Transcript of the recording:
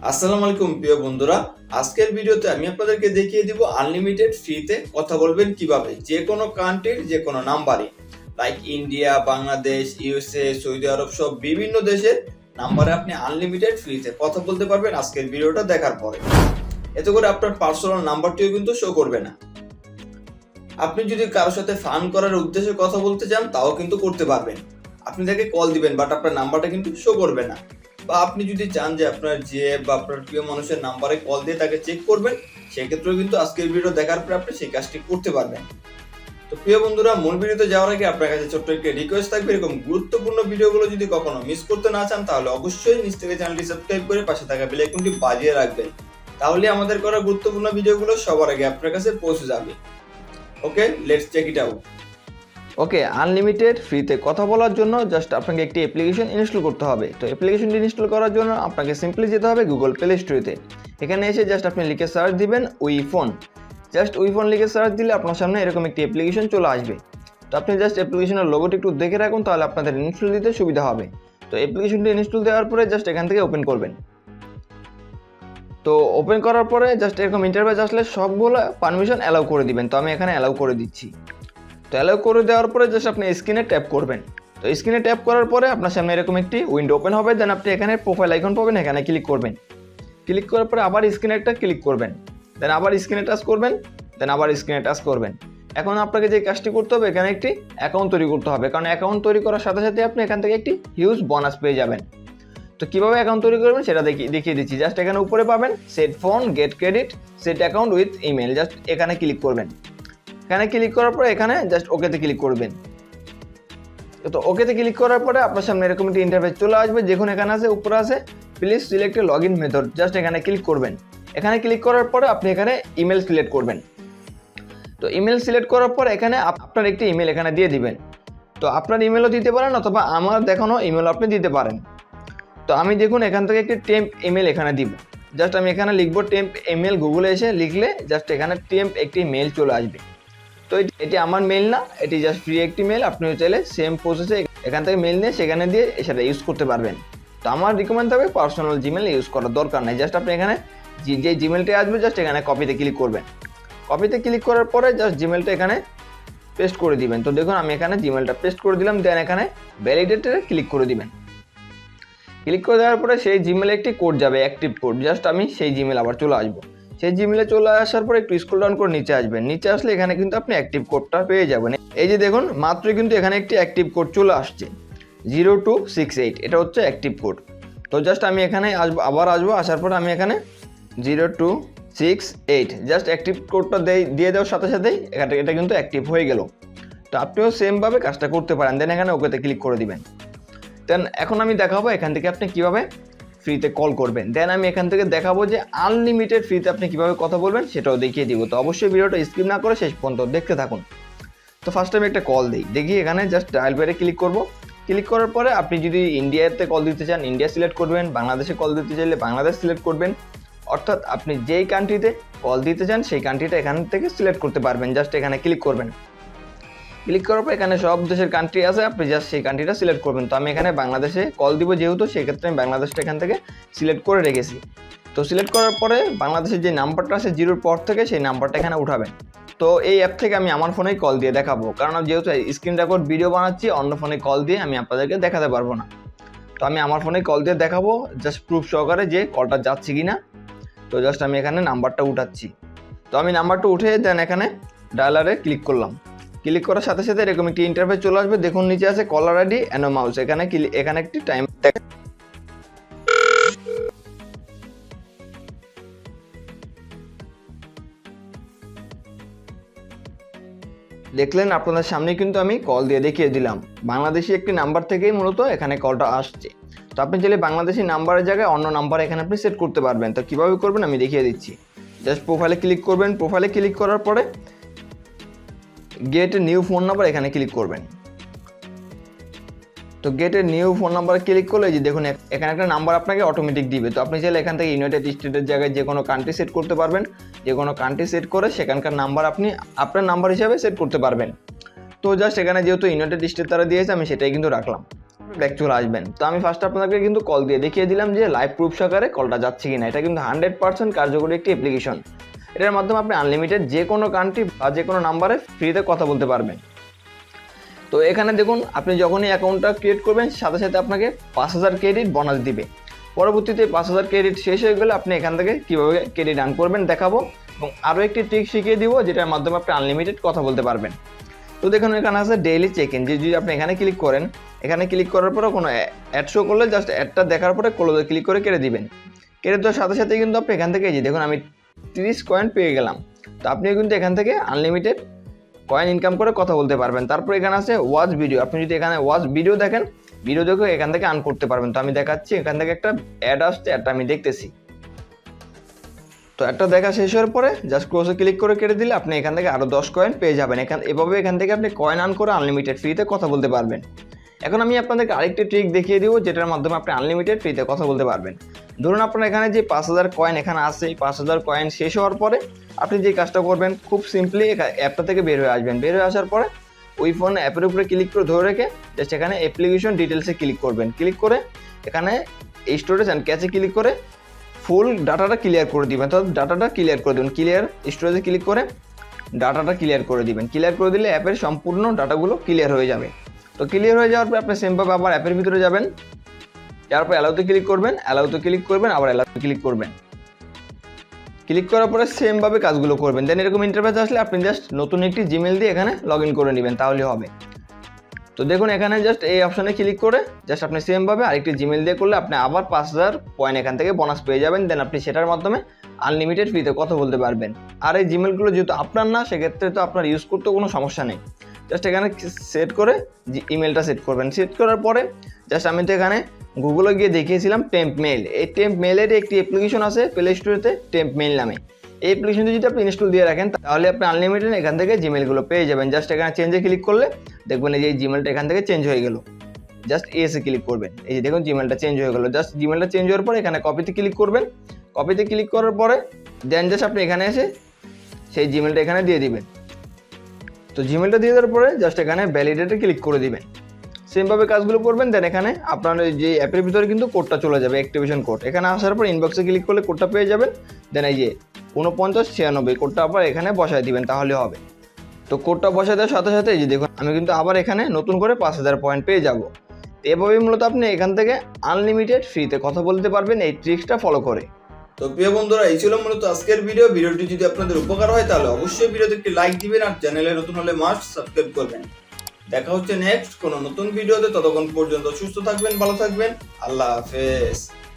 আসসালামু আলাইকুম প্রিয় বন্ধুরা, আজকের ভিডিওতে আমি আপনাদেরকে দেখিয়ে দিব আনলিমিটেড ফ্রিতে কথা বলবেন কিভাবে যে কোনো কান্ট্রির যে কোনো নাম্বারে, লাইক ইন্ডিয়া, বাংলাদেশ, ইউএসএ, সৌদি আরব সব বিভিন্ন দেশের নাম্বারে আপনি আনলিমিটেড ফ্রিতে কথা বলতে পারবেন আজকের ভিডিওটা দেখার পরে। এতে করে আপনার পার্সোনাল নাম্বারটিও কিন্তু শো করবে না। আপনি যদি কারোর সাথে ফান করার উদ্দেশ্যে কথা বলতে চান তাও কিন্তু করতে পারবেন। আপনি তাকে কল দিবেন বাট আপনার নাম্বারটা কিন্তু শো করবে না। বা আপনি যদি চান যে আপনার যে বা আপনার প্রিয় মানুষের নাম্বারে কল দিয়ে তাকে চেক করবেন, সেক্ষেত্রেও কিন্তু আজকের ভিডিও দেখার পরে আপনি সেই কাজটি করতে পারবেন। তো প্রিয় বন্ধুরা, মূল ভিডিওতে যাওয়ার আগে আপনার কাছে ছোট্ট একটি রিকোয়েস্ট থাকবে, এরকম গুরুত্বপূর্ণ ভিডিওগুলো যদি কখনো মিস করতে না চান তাহলে অবশ্যই নিচ থেকে চ্যানেলটি সাবস্ক্রাইব করে পাশে থাকা বেল আইকনটি বাজিয়ে রাখবেন। তাহলে আমাদের করা গুরুত্বপূর্ণ ভিডিওগুলো সবার আগে আপনার কাছে পৌঁছে যাবে। Okay, let's check it out. Okay, unlimited ফ্রিতে কথা বলার জন্য জাস্ট আপনাকে একটি অ্যাপ্লিকেশন ইনস্টল করতে হবে। তো অ্যাপ্লিকেশনটি ইনস্টল করার জন্য আপনাকে সিম্পলি যেতে হবে গুগল প্লে স্টোরেতে। এখানে এসে জাস্ট আপনি লিখে সার্চ দিবেন we phone. Just we phone লিখে সার্চ দিলে আপনার সামনে এরকম একটি অ্যাপ্লিকেশন চলে আসবে। তো আপনি জাস্ট অ্যাপ্লিকেশনের লোগোটি একটু দেখে রাখুন, তাহলে আপনাদের ইনস্টল দিতে সুবিধা হবে। তো অ্যাপ্লিকেশনটি ইনস্টল দেওয়ার পরে জাস্ট এখান থেকে ওপেন করবেন। তো ওপেন করার পরে জাস্ট এরকম ইন্টারফেস আসলে সবগুলো পারমিশন অ্যালাউ করে দিবেন। তো আমি এখানে অ্যালাউ করে দিচ্ছি। তো অ্যালাউ করে দেওয়ার পরে জাস্ট আপনি স্ক্রিনে ট্যাপ করবেন। তো স্ক্রিনে ট্যাপ করার পরে আপনার সামনে এরকম একটি উইন্ডো ওপেন হবে। দেন আপনি এখানে প্রোফাইল আইকন পাবেন, এখানে ক্লিক করবেন। ক্লিক করার পরে আবার স্ক্রিনে একটা ক্লিক করবেন। দেন আবার স্ক্রিনে টাচ করবেন। দেন আবার স্ক্রিনে টাচ করবেন। এখন আপনাকে যে কাজটি করতে হবে, এখানে একটি অ্যাকাউন্ট তৈরি করতে হবে, কারণ অ্যাকাউন্ট তৈরি করার সাথে সাথে আপনি এখান থেকে একটি হিউজ বোনাস পেয়ে যাবেন। তো কীভাবে অ্যাকাউন্ট তৈরি করবেন সেটা দেখিয়ে দিচ্ছি। জাস্ট এখানে উপরে পাবেন set phone, get credit, set account with email. Just এখানে ক্লিক করবেন। এখানে ক্লিক করার পরে এখানে জাস্ট ওকেতে ক্লিক করবেন। তো ওকেতে ক্লিক করার পরে আপনার সামনে এরকম একটি ইন্টারফেস চলে আসবে। দেখুন এখানে আছে, উপরে আছে please select A log in method. Just এখানে ক্লিক করবেন। এখানে ক্লিক করার পরে আপনি এখানে ইমেল সিলেক্ট করবেন। তো ইমেল সিলেক্ট করার পর এখানে আপনার একটি ইমেল এখানে দিয়ে দিবেন। তো আপনার ইমেলও দিতে পারেন অথবা আমার দেখানো ইমেলও আপনি দিতে পারেন। তো আমি দেখুন এখান থেকে একটি টেম্প ইমেল এখানে দিব। জাস্ট আমি এখানে লিখবো টেম্প ইমেল। গুগলে এসে লিখলে জাস্ট এখানে টেম্প একটি মেল চলে আসবে। তো এটি আমার মেল না, এটি জাস্ট ফ্রি একটি মেল। আপনি চাইলে সেম প্রসেসে এখান থেকে মেল নিয়ে সেখানে দিয়ে সেটা ইউজ করতে পারবেন। তো আমার রিকমেন্ড হবে পার্সোনাল জিমেল ইউজ করার দরকার নেই। জাস্ট আপনি এখানে যে জিমেলটি আসবে জাস্ট এখানে কপিতে ক্লিক করবেন। কপিতে ক্লিক করার পরে জাস্ট জিমেলটা এখানে পেস্ট করে দিবেন। তো দেখুন আমি এখানে জিমেলটা পেস্ট করে দিলাম। দেন এখানে ভ্যালিডেটে ক্লিক করে দিবেন। ক্লিক করে দেওয়ার পরে সেই জিমেলে একটি কোড যাবে, অ্যাক্টিভ কোড। জাস্ট আমি সেই জিমেল আবার চলে আসবো। সেই জিমেলে চলে আসার পরে একটু স্ক্রল ডাউন করে নিচে আসবেন। নিচে আসলে এখানে কিন্তু আপনি অ্যাক্টিভ কোডটা পেয়ে যাবেন। এই যে দেখুন মাত্রই কিন্তু এখানে একটি অ্যাক্টিভ কোড চলে আসছে 0268। এটা হচ্ছে অ্যাক্টিভ কোড। তো জাস্ট আমি এখানে আবার আসবো। আসার পরে আমি এখানে 0268 জাস্ট অ্যাক্টিভ কোডটা দিয়ে দেওয়ার সাথে সাথেই এটা কিন্তু অ্যাক্টিভ হয়ে গেল। তো আপনিও সেমভাবে কাজটা করতে পারেন। দেন এখানে ওকেতে ক্লিক করে দিবেন। দেন এখন আমি দেখাবো এখান থেকে আপনি কীভাবে ফ্রিতে কল করবেন। দেন আমি এখান থেকে দেখাবো যে আনলিমিটেড ফ্রিতে আপনি কীভাবে কথা বলবেন সেটাও দেখিয়ে দিব। তো অবশ্যই ভিডিওটা স্কিপ না করে শেষ পর্যন্ত দেখতে থাকুন। তো ফার্স্ট আমি একটা কল দেখি এখানে জাস্ট ডায়াল প্যাডে ক্লিক করব। ক্লিক করার পরে আপনি যদি ইন্ডিয়াতে কল দিতে চান ইন্ডিয়া সিলেক্ট করবেন, বাংলাদেশে কল দিতে চাইলে বাংলাদেশ সিলেক্ট করবেন। অর্থাৎ আপনি যেই কান্ট্রিতে কল দিতে চান সেই কান্ট্রিটা এখান থেকে সিলেক্ট করতে পারবেন। জাস্ট এখানে ক্লিক করবেন। ক্লিক করার পর এখানে সব দেশের কান্ট্রি আছে, আপনি জাস্ট সেই কান্ট্রিটা সিলেক্ট করবেন। তো আমি এখানে বাংলাদেশে কল দিব যেহেতু, সেক্ষেত্রে আমি বাংলাদেশটা এখান থেকে সিলেক্ট করে রেখেছি। তো সিলেক্ট করার পরে বাংলাদেশের যে নাম্বারটা আছে জিরোর পর থেকে সেই নাম্বারটা এখানে উঠাবেন। তো এই অ্যাপ থেকে আমি আমার ফোনেই কল দিয়ে দেখাবো, কারণ যেহেতু স্ক্রিন রেকর্ড ভিডিও বানাচ্ছি অন্য ফোনে কল দিয়ে আমি আপনাদেরকে দেখাতে পারবো না। তো আমি আমার ফোনে কল দিয়ে দেখাবো জাস্ট প্রুফ সহকারে যে কলটা যাচ্ছে কি না। তো জাস্ট আমি এখানে নাম্বারটা উঠাচ্ছি। তো আমি নাম্বারটা উঠে দেন এখানে ডায়ালারে ক্লিক করলাম। ক্লিক করার সাথে সাথে এরকম একটি ইন্টারফেস চলে আসবে। দেখুন নিচে আছে কলার আইডি অ্যান্ড মাউস। এখানে একটি টাইম দেখলেন আপনাদের সামনে কিন্তু আমি কল দিয়ে দেখিয়ে দিলাম। বাংলাদেশি একটি নাম্বার থেকেই মূলত এখানে কলটা আসছে। তো আপনি চাইলে বাংলাদেশি নাম্বারের জায়গায় অন্য নাম্বার এখানে আপনি সেট করতে পারবেন। তো কীভাবে করবেন আমি দেখিয়ে দিচ্ছি। জাস্ট প্রোফাইলে ক্লিক করবেন। প্রোফাইলে ক্লিক করার পরে গেট নিউ ফোন নাম্বার এখানে ক্লিক করবেন। তো গেটের নিউ ফোন নাম্বারে ক্লিক করলে যে দেখুন এখানে একটা নাম্বার আপনাকে অটোমেটিক দিবে। তো আপনি চাইলে এখান থেকে ইউনাইটেড স্টেটের জায়গায় যে কোনো কান্ট্রি সেট করতে পারবেন। যে কোনো কান্ট্রি সেট করে সেখানকার নাম্বার আপনি আপনার নাম্বার হিসাবে সেট করতে পারবেন। তো জাস্ট এখানে যেহেতু ইউনাইটেড স্টেট তারা দিয়েছে আমি সেটাই কিন্তু রাখলাম। ব্যাক চলে আসবেন। তো আমি ফার্স্ট আপনাদেরকে কিন্তু কল দিয়ে দেখিয়ে দিলাম যে লাইভ প্রুফ সহকারে কলটা যাচ্ছে কিনা। এটা কিন্তু 100% কার্যকরী একটি অ্যাপ্লিকেশন। এটার মাধ্যমে আপনি আনলিমিটেড যে কোনো কান্ট্রি বা যে কোনো নাম্বারে ফ্রিতে কথা বলতে পারবেন। তো এখানে দেখুন, আপনি যখনই অ্যাকাউন্টটা ক্রিয়েট করবেন সাথে সাথে আপনাকে 5000 ক্রেডিট বোনাস দিবে। পরবর্তীতে 5000 ক্রেডিট শেষ হয়ে গেলে আপনি এখান থেকে কীভাবে ক্রেডিট আর্ন করবেন দেখাবো, এবং আরও একটি ট্রিক শিখিয়ে দিব যেটার মাধ্যমে আপনি আনলিমিটেড কথা বলতে পারবেন। তো দেখুন, এখানে আছে ডেইলি চেক ইন। যদি আপনি এখানে ক্লিক করেন, এখানে ক্লিক করার পরে কোনো অ্যাড শো করলে জাস্ট অ্যাডটা দেখার পরে ক্লোজে ক্লিক করে কেটে দিবেন। কেটে দেওয়ার সাথে সাথে কিন্তু আপনি এখান থেকে দেখুন আমি 30 কয়েন পেয়ে গেলাম। তো আপনিও কিন্তু এখান থেকে আনলিমিটেড কয়েন ইনকাম করে কথা বলতে পারবেন। তারপর এখানে আছে ওয়াচ ভিডিও। আপনি যদি এখানে ওয়াচ ভিডিও দেখেন, ভিডিও দেখে এখান থেকে আর্ন করতে পারবেন। তো আমি দেখাচ্ছি, এখান থেকে একটা অ্যাড আসছে, অ্যাডটা আমি দেখতেছি। তো একটা দেখা শেষ হওয়ার পরে জাস্ট ক্লোজে ক্লিক করে কেটে দিলে আপনি এখান থেকে আরও 10 কয়েন পেয়ে যাবেন। এখান থেকে আপনি কয়েন আর্ন করে আনলিমিটেড ফ্রিতে কথা বলতে পারবেন। এখন আমি আপনাদেরকে আরেকটি ট্রিক দেখিয়ে দিব যেটার মাধ্যমে আপনি আনলিমিটেড ফ্রিতে কথা বলতে পারবেন। ধরুন আপনার এখানে যে 5000 কয়েন এখানে আছে, এই 5000 কয়েন শেষ হওয়ার পরে আপনি যে কাজটা করবেন, খুব সিম্পলি অ্যাপটা থেকে বের হয়ে আসবেন। বের হয়ে আসার পরে ওই ফোন অ্যাপের উপরে ক্লিক করে ধরে রেখে জাস্ট এখানে অ্যাপ্লিকেশন ডিটেলসে ক্লিক করবেন। ক্লিক করে এখানে স্টোরেজ অ্যান্ড ক্যাচে ক্লিক করে ফুল ডাটাটা ক্লিয়ার করে দিবেন। তো ডাটাটা ক্লিয়ার করে দেবেন, ক্লিয়ার স্টোরেজে ক্লিক করে ডাটাটা ক্লিয়ার করে দিবেন। ক্লিয়ার করে দিলে অ্যাপের সম্পূর্ণ ডাটাগুলো ক্লিয়ার হয়ে যাবে। তো ক্লিয়ার হয়ে যাওয়ার পরে আপনি সেমভাবে আবার অ্যাপের ভিতরে যাবেন, তারপর অ্যালাউতে ক্লিক করবেন, আবার অ্যালাউতে ক্লিক করবেন। ক্লিক করার পরে সেমভাবে কাজগুলো করবেন। দেন এরকম ইন্টারফেস আসলে আপনি জাস্ট নতুন একটি জিমেল দিয়ে এখানে লগ ইন করে নেবেন, তাহলে হবে। তো দেখুন এখানে জাস্ট এই অপশানে ক্লিক করে জাস্ট আপনি সেমভাবে আরেকটি জিমেল দিয়ে করলে আপনি আবার 5000 পয়েন্ট এখান থেকে বোনাস পেয়ে যাবেন। দেন আপনি সেটার মাধ্যমে আনলিমিটেড ফ্রিতে কথা বলতে পারবেন। আর এই জিমেলগুলো যেহেতু আপনার না, সেক্ষেত্রে তো আপনার ইউজ করতে কোনো সমস্যা নেই। জাস্ট এখানে সেট করে ইমেলটা সেট করবেন। সেট করার পরে জাস্ট আমি তো এখানে গুগলে গিয়ে দেখিয়েছিলাম টেম্প মেইল। এই টেম্প মেইলের একটি অ্যাপ্লিকেশন আছে প্লে স্টোরেতে, টেম্প মেইল নামে। এই অ্যাপ্লিকেশনটি যদি আপনি ইনস্টল দিয়ে রাখেন তাহলে আপনি আনলিমিটেড এখান থেকে জিমেলগুলো পেয়ে যাবেন। জাস্ট এখানে চেঞ্জে ক্লিক করলে দেখবেন এই যে জিমেলটা এখান থেকে চেঞ্জ হয়ে গেল। জাস্ট এসে ক্লিক করবেন, এই যে দেখুন জিমেলটা চেঞ্জ হয়ে গেল। জাস্ট জিমেলটা চেঞ্জ হওয়ার পরে এখানে কপিতে ক্লিক করবেন। কপিতে ক্লিক করার পরে দেন জাস্ট আপনি এখানে এসে সেই জিমেলটা এখানে দিয়ে দিবেন। তো জিমেলটা দিয়ে দেওয়ার পরে জাস্ট এখানে ভ্যালিডেটে ক্লিক করে দিবেন। সেমভাবে কাজগুলো করবেন। দেন এখানে আপনার যে অ্যাপের ভিতরে কিন্তু কোডটা চলে যাবে, অ্যাক্টিভেশন কোড। এখানে আসার পর ইনবক্সে ক্লিক করলে কোডটা পেয়ে যাবেন। দেন এই যে 4996 কোডটা আবার এখানে বসায় দিবেন, তাহলে হবে। তো কোডটা বসায় দেওয়ার সাথে সাথে এই যে দেখুন আমি কিন্তু আবার এখানে নতুন করে 5000 পয়েন্ট পেয়ে যাব। এভাবেই মূলত আপনি এখান থেকে আনলিমিটেড ফ্রিতে কথা বলতে পারবেন এই ট্রিক্সটা ফলো করে। তো প্রিয় বন্ধুরা, এই ছিল মূলত আজকের ভিডিওটি যদি আপনাদের উপকার হয় তাহলে অবশ্যই ভিডিওতে একটি লাইক দিবেন, আর চ্যানেলে নতুন হলে মাস্ট সাবস্ক্রাইব করবেন। দেখা হচ্ছে নেক্সট কোনো নতুন ভিডিওতে। ততক্ষণ পর্যন্ত সুস্থ থাকবেন, ভালো থাকবেন। আল্লাহ হাফেজ।